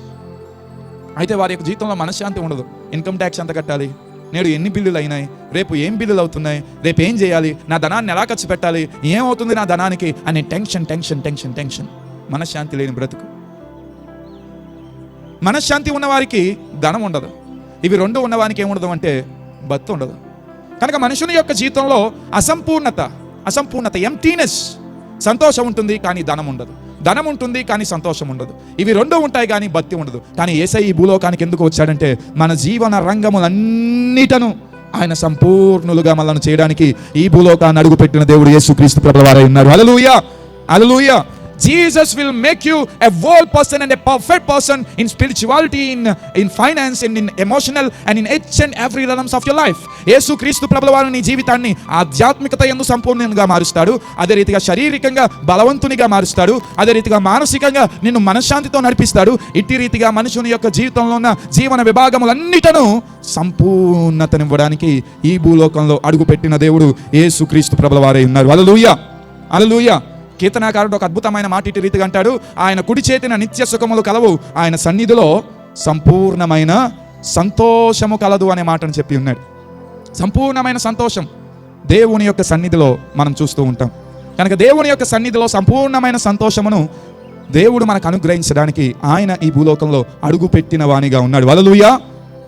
అయితే వారి యొక్క జీవితంలో మనశ్శాంతి ఉండదు. ఇన్కమ్ ట్యాక్స్ ఎంత కట్టాలి, నేడు ఎన్ని బిల్లులు అయినాయి, రేపు ఏం బిల్లులు అవుతున్నాయి, రేపు ఏం చేయాలి, నా ధనాన్ని ఎలా ఖర్చు పెట్టాలి, ఏమవుతుంది నా ధనానికి అనే టెన్షన్ టెన్షన్ టెన్షన్ టెన్షన్. మనశ్శాంతి లేని బ్రతుకు. మనశ్శాంతి ఉన్నవారికి ధనం ఉండదు, ఇవి రెండు ఉన్నవానికి ఏముండదు అంటే భక్తి ఉండదు. కనుక మనుషుని యొక్క జీవితంలో అసంపూర్ణత, ఎంటీనెస్. సంతోషం ఉంటుంది కానీ ధనం ఉండదు, ధనం ఉంటుంది కానీ సంతోషం ఉండదు, ఇవి రెండు ఉంటాయి కానీ భక్తి ఉండదు. కానీ యేసయ్య ఈ భూలోకానికి ఎందుకు వచ్చాడంటే మన జీవన రంగములన్నిటను ఆయన సంపూర్ణులుగా మనల్ని చేయడానికి ఈ భూలోకాన్ని అడుగుపెట్టిన దేవుడు యేసుక్రీస్తు ప్రభువు వారై ఉన్నారు. హల్లెలూయా, హల్లెలూయా. Jesus will make you a whole person and a perfect person in spirituality, in finance, and in emotional, and in each and every realms of your life. యేసుక్రీస్తు ప్రభువు వారు నీ జీవితాన్ని ఆధ్యాత్మికత యందు సంపూర్ణంగా మారుస్తాడు. అదే రీతిగా శారీరకంగా బలవంతునిగా మారుస్తాడు. అదే రీతిగా మానసికంగా నిన్ను మనశ్శాంతితో నడిపిస్తాడు. ఇట్టి రీతిగా మనుషుని యొక్క జీవితంలో ఉన్న జీవన విభాగములన్నిటను సంపూర్ణతనివ్వడానికి ఈ భూలోకంలో అడుగుపెట్టిన దేవుడు యేసుక్రీస్తు ప్రభువు వారై ఉన్నారు. హల్లెలూయా, హల్లెలూయా. కీర్తనాకారుడు ఒక అద్భుతమైన మాట ఇటు రీతిగా అంటాడు, ఆయన కుడి చేతిన నిత్య సుఖములు కలవు, ఆయన సన్నిధిలో సంపూర్ణమైన సంతోషము కలదు అనే మాటను చెప్పి ఉన్నాడు. సంపూర్ణమైన సంతోషం దేవుని యొక్క సన్నిధిలో మనం చూస్తూ ఉంటాం. కనుక దేవుని యొక్క సన్నిధిలో సంపూర్ణమైన సంతోషమును దేవుడు మనకు అనుగ్రహించడానికి ఆయన ఈ భూలోకంలో అడుగు పెట్టిన వానిగా ఉన్నాడు. హల్లెలూయా,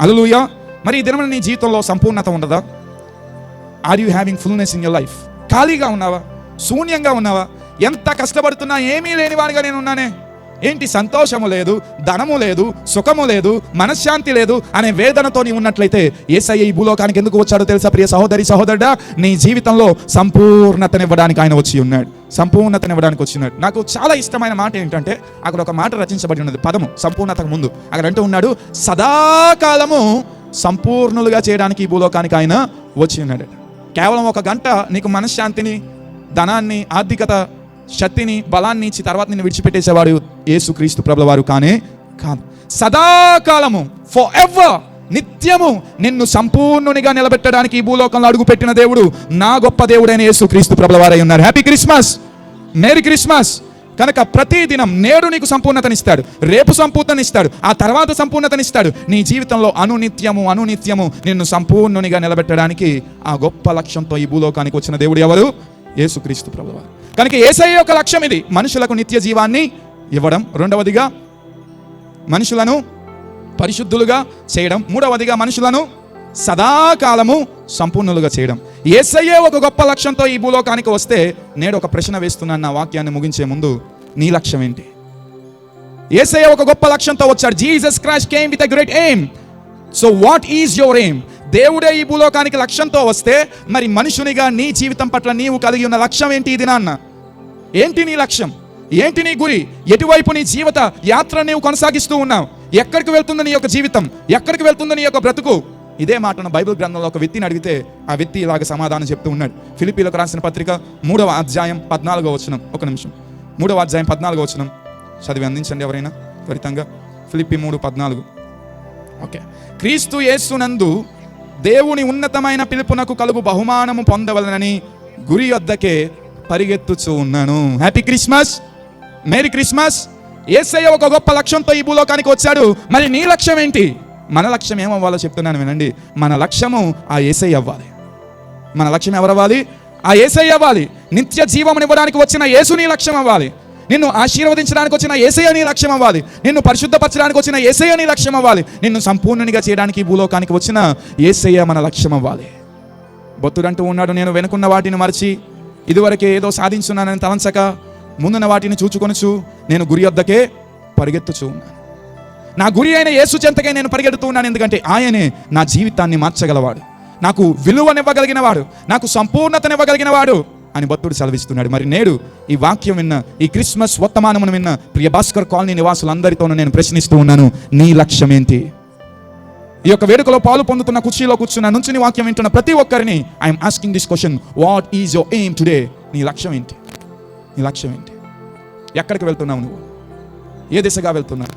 హల్లెలూయా. మరి ఈ దినమున నీ జీవితంలో సంపూర్ణత ఉండదా? Are you having fullness in your life? ఖాళీగా ఉన్నావా? శూన్యంగా ఉన్నావా? ఎంత కష్టపడుతున్నా ఏమీ లేని వాడిగా నేను ఉన్నానే, ఏంటి సంతోషము లేదు, ధనము లేదు, సుఖము లేదు, మనశ్శాంతి లేదు అనే వేదనతో నీ ఉన్నట్లయితే యేసయ్య ఈ భూలోకానికి ఎందుకు వచ్చాడో తెలుసా? ప్రియ సహోదరి సహోదరుడా, నీ జీవితంలో సంపూర్ణతనివ్వడానికి ఆయన వచ్చి ఉన్నాడు. సంపూర్ణతనివ్వడానికి వచ్చి ఉన్నాడు. నాకు చాలా ఇష్టమైన మాట ఏంటంటే అక్కడ ఒక మాట రచించబడి ఉన్నది, పదము సంపూర్ణతకు ముందు అక్కడ అంటూ ఉన్నాడు, సదాకాలము సంపూర్ణులుగా చేయడానికి ఈ భూలోకానికి ఆయన వచ్చి ఉన్నాడు. కేవలం ఒక గంట నీకు మనశ్శాంతిని, ధనాన్ని, ఆర్థికత, శక్తిని, బలాన్ని ఇచ్చి తర్వాత నిన్ను విడిచిపెట్టేసేవాడు యేసుక్రీస్తు ప్రభువు వారు కానే కాదు. సదాకాలము, ఫర్ ఎవర్, నిత్యము నిన్ను సంపూర్ణునిగా నిలబెట్టడానికి ఈ భూలోకంలో అడుగుపెట్టిన దేవుడు నా గొప్ప దేవుడైన యేసుక్రీస్తు ప్రభువు వారై ఉన్నారు. Happy Christmas, merry Christmas. కనుక ప్రతి దినం నేడు నీకు సంపూర్ణతనిస్తాడు, రేపు సంపూర్ణతనిస్తాడు, ఆ తర్వాత సంపూర్ణతనిస్తాడు. నీ జీవితంలో అనునిత్యము నిన్ను సంపూర్ణునిగా నిలబెట్టడానికి ఆ గొప్ప లక్ష్యంతో ఈ భూలోకానికి వచ్చిన దేవుడు ఎవరు? యేసుక్రీస్తు ప్రభువారు. కనుక యేసయ్య యొక్క లక్ష్యం ఇది, మనుషులకు నిత్య జీవాన్ని ఇవ్వడం. రెండవదిగా మనుషులను పరిశుద్ధులుగా చేయడం. మూడవదిగా మనుషులను సదాకాలము సంపూర్ణులుగా చేయడం. యేసయ్యే ఒక గొప్ప లక్ష్యంతో ఈ భూలోకానికి వస్తే నేడు ఒక ప్రశ్న వేస్తున్నాను నా వాక్యాన్ని ముగించే ముందు, నీ లక్ష్యం ఏంటి? యేసయ్య ఒక గొప్ప లక్ష్యంతో వచ్చాడు. Jesus Christ came with a great aim. So what is your aim? దేవుడే ఈ భూలోకానికి లక్ష్యంతో వస్తే మరి మనుషునిగా నీ జీవితం పట్ల నీవు కలిగి ఉన్న లక్ష్యం ఏంటి? ఇది నాన్న, ఏంటి నీ లక్ష్యం? ఏంటి నీ గురి? ఎటువైపు నీ జీవిత యాత్ర నీవు కొనసాగిస్తూ ఉన్నావు? ఎక్కడికి వెళ్తుంది నీ యొక్క జీవితం? ఎక్కడికి వెళ్తుంది నీ యొక్క బ్రతుకు? ఇదే మాటను బైబిల్ గ్రంథంలో ఒక వ్యక్తిని అడిగితే ఆ వ్యక్తి ఇలాగ సమాధానం చెప్తూ ఉన్నాడు. ఫిలిప్పీలకు రాసిన పత్రిక 3వ అధ్యాయం 14వ వచనం. ఒక నిమిషం, 3వ అధ్యాయం 14వ వచనం చదివి అందించండి ఎవరైనా త్వరితంగా. ఫిలిప్పి 3:14. ఓకే. క్రీస్తు యేసునందు దేవుని ఉన్నతమైన పిలుపునకు కలుగు బహుమానము పొందవలనని గురి వద్దకే పరిగెత్తుచూ ఉన్నాను. Happy Christmas, merry Christmas. Yesayya ఒక గొప్ప లక్ష్యంతో ఈ భూలోకానికి వచ్చాడు. మరి నీ లక్ష్యం ఏంటి? మన లక్ష్యం ఏమవ్వాలో చెప్తున్నాను వినండి. మన లక్ష్యము ఆ యేసయ్య అవ్వాలి. మన లక్ష్యం ఎవరవ్వాలి? ఆ యేసయ్య అవ్వాలి. నిత్య జీవమునివ్వడానికి వచ్చిన యేసు నీ లక్ష్యం అవ్వాలి. నిన్ను ఆశీర్వదించడానికి వచ్చిన యేసయ్య నీ లక్ష్యం అవ్వాలి. నిన్ను పరిశుద్ధపరచడానికి వచ్చిన యేసయ్య నీ లక్ష్యం అవ్వాలి. నిన్ను సంపూర్ణునిగా చేయడానికి భూలోకానికి వచ్చిన యేసయ్య మన లక్ష్యం అవ్వాలి. భక్తుడంటూ ఉన్నాడు, నేను వెనుకున్న వాటిని మరచి ఇదివరకే ఏదో సాధించున్నానని తలంచక ముందున్న వాటిని చూచుకొనుచు నేను గురి వద్దకే పరిగెత్తుచూ ఉన్నాను. నా గురి అయిన యేసు చెంతకే నేను పరిగెడుతూ ఉన్నాను. ఎందుకంటే ఆయనే నా జీవితాన్ని మార్చగలవాడు, నాకు విలువనివ్వగలిగిన వాడు, నాకు సంపూర్ణతనివ్వగలిగిన వాడు అని భక్తుడు సెలవిస్తున్నాడు. మరి నేడు ఈ వాక్యం విన్న, ఈ క్రిస్మస్ వర్తమానమును విన్న ప్రియ భాస్కర్ కాలనీ నివాసులందరితోనూ నేను ప్రశ్నిస్తూ ఉన్నాను, నీ లక్ష్యం ఏంటి? ఈ యొక్క వేడుకలో పాలు పొందుతున్న కుర్చీలో కూర్చున్న నుంచుని వాక్యం వింటున్న ప్రతి ఒక్కరిని I'm asking this question, what is your aim today? నీ లక్ష్యం ఏంటి? నీ లక్ష్యం ఏంటి? ఎక్కడికి వెళ్తున్నావు నువ్వు? ఏ దిశగా వెళ్తున్నావు?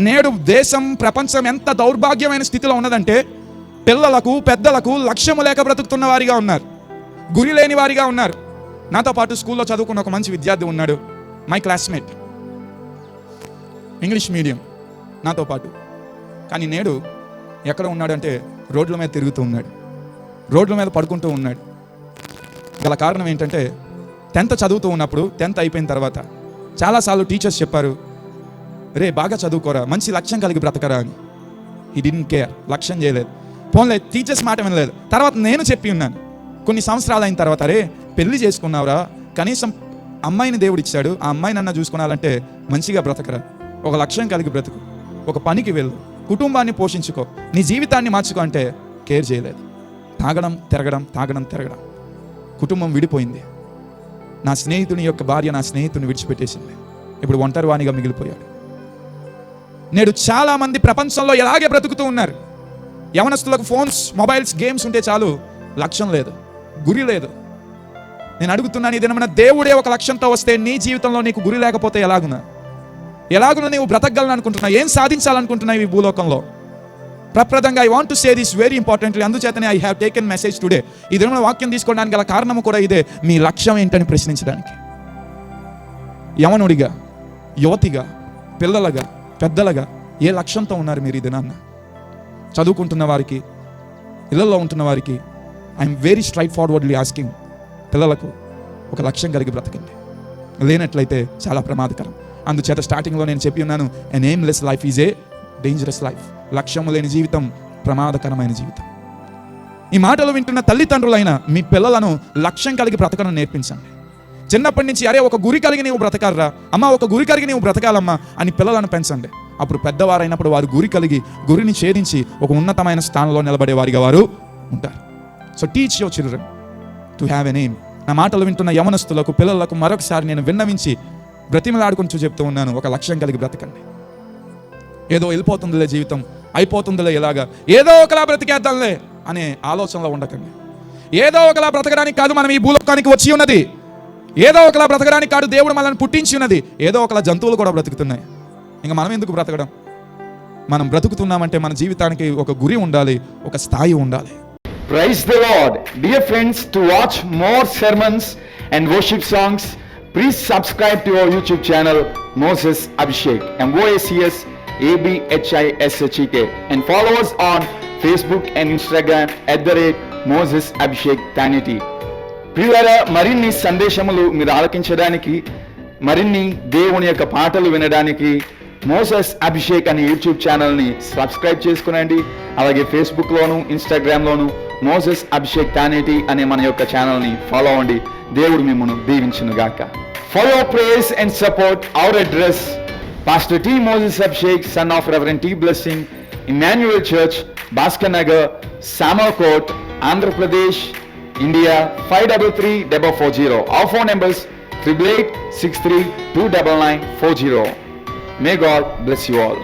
నేడు దేశం, ప్రపంచం ఎంత దౌర్భాగ్యమైన స్థితిలో ఉన్నదంటే పిల్లలకు, పెద్దలకు లక్ష్యము లేక బ్రతుకుతున్న వారిగా ఉన్నారు, గురి లేని వారిగా ఉన్నారు. నాతో పాటు స్కూల్లో చదువుకున్న ఒక మంచి విద్యార్థి ఉన్నాడు, మై క్లాస్మేట్, ఇంగ్లీష్ మీడియం నాతో పాటు. కానీ నేడు ఎక్కడ ఉన్నాడంటే రోడ్ల మీద తిరుగుతూ ఉన్నాడు, రోడ్ల మీద పడుకుంటూ ఉన్నాడు. గల కారణం ఏంటంటే 10th చదువుతూ ఉన్నప్పుడు, 10th అయిపోయిన తర్వాత చాలాసార్లు టీచర్స్ చెప్పారు, రే బాగా చదువుకోరా, మంచి లక్ష్యం కలిగి బ్రతకరా అని. హీ డిడ్ంట్ కేర్, లక్ష్యం చేయలేదు. పోన్లే టీచర్స్ మాట వినలేదు. తర్వాత నేను చెప్పి ఉన్నాను కొన్ని సంవత్సరాలు అయిన తర్వాత, రే పెళ్లి చేసుకున్నావురా, కనీసం అమ్మాయిని దేవుడు ఇచ్చాడు, ఆ అమ్మాయిని అన్న చూసుకోవాలంటే మంచిగా బ్రతకరా, ఒక లక్ష్యం కలిగి బ్రతుకు, ఒక పనికి వెళ్ళు, కుటుంబాన్ని పోషించుకో, నీ జీవితాన్ని మార్చుకో అంటే కేర్ చేయలేదు. తాగడం తిరగడం, కుటుంబం విడిపోయింది. నా స్నేహితుని యొక్క భార్య నా స్నేహితుని విడిచిపెట్టేసింది. ఇప్పుడు ఒంటరి వానిగా మిగిలిపోయాడు. నేడు చాలా మంది ప్రపంచంలో ఎలాగే బ్రతుకుతూ ఉన్నారు. యవనస్తులకు ఫోన్స్, మొబైల్స్, గేమ్స్ ఉంటే చాలు, లక్ష్యం లేదు, గురి లేదు. నేను అడుగుతున్నాను, ఇదేమన్నా దేవుడే ఒక లక్ష్యంతో వస్తే నీ జీవితంలో నీకు గురి లేకపోతే ఎలాగున్నా నీవు బ్రతకగలను అనుకుంటున్నావు? ఏం సాధించాలనుకుంటున్నావు ఈ భూలోకంలో? ప్రప్రదంగా I want to say this very importantly. అందుచేతనే I have taken message today. ఈ దినమున వాక్యం తీసుకోవడానికి గల కారణము కూడా ఇదే, మీ లక్ష్యం ఏంటని ప్రశ్నించడానికి. యవనుడిగా, యువతిగా, పిల్లలుగా, పెద్దలుగా ఏ లక్ష్యంతో ఉన్నారు మీరు ఈ దినాన్న? చదువుకుంటున్న వారికి, ఇళ్లలో ఉంటున్న వారికి I'm very straight forwardly asking, పిల్లలకు ఒక లక్ష్యం కలిగి బ్రతకండి. లేనట్లయితే చాలా ప్రమాదకరం. అందుచేత స్టార్టింగ్లో నేను చెప్పి ఉన్నాను, an aimless life is a dangerous life. లక్ష్యము లేని జీవితం ప్రమాదకరమైన జీవితం. ఈ మాటలు వింటున్న తల్లిదండ్రులైన మీ పిల్లలను లక్ష్యం కలిగి బ్రతకడం నేర్పించండి. చిన్నప్పటి నుంచి, అరే ఒక గురి కలిగి నీవు బ్రతకాలరా, అమ్మ ఒక గురి కలిగి నీవు బ్రతకాలమ్మా అని పిల్లలను పెంచండి. అప్పుడు పెద్దవారైనప్పుడు వారు గురి కలిగి, గురిని ఛేదించి ఒక ఉన్నతమైన స్థానంలో నిలబడే వారిగా వారు ఉంటారు. So teach your children to have an aim. నా మాటలు వింటున్న యవనస్తులకు, పిల్లలకు మరొకసారి నేను విన్నవించి బ్రతిమలాడుకుంటూ చెప్తూ ఉన్నాను, ఒక లక్ష్యం కలిగి బ్రతకండి. ఏదో వెళ్ళిపోతుందిలే జీవితం, అయిపోతుందిలే ఇలాగా, ఏదో ఒకలా బ్రతికేద్దాంలే అనే ఆలోచనలో ఉండకండి. ఏదో ఒకలా బ్రతకడానికి కాదు మనం ఈ భూలోకానికి వచ్చి ఉన్నది. ఏదో ఒకలా బ్రతకడానికి కాదు దేవుడు మనల్ని పుట్టించి ఉన్నది. ఏదో ఒకలా జంతువులు కూడా బ్రతుకుతున్నాయి. ఇంకా మనం ఎందుకు బ్రతకడం? మనం బ్రతుకుతున్నామంటే మన జీవితానికి ఒక గురి ఉండాలి, ఒక స్థాయి ఉండాలి. Praise the Lord. Dear friends, to watch more sermons and worship songs, Please subscribe to our YouTube channel Moses Abhishek, MOACS ABHISHEK, and follow us on Facebook and Instagram @Moses Abhishek Tanity. ప్రియులారా, మరిన్ని సందేశములు మీరు ఆలకించడానికి, మరిన్ని దేవుని యొక్క పాటలు వినడానికి Moses Abhishek అనే YouTube ఛానల్ని సబ్స్క్రైబ్ చేసుకునండి. అలాగే ఫేస్బుక్లోను ఇన్స్టాగ్రామ్లోను మోసెస్ అభిషేక్ తానేటి అనే మన యొక్క ఛానల్ని ఫాలో అవ్వండి. దేవుడు మిమ్మల్ని దీవించును గాక. For your prayers and support, our address Pastor T. Moses Abhishek, son of Reverend T. Blessing, Emmanuel Church, Bhaskar Nagar, Samalkot, Andhra Pradesh, India 533440. Our phone numbers 8886329940. May God bless you all.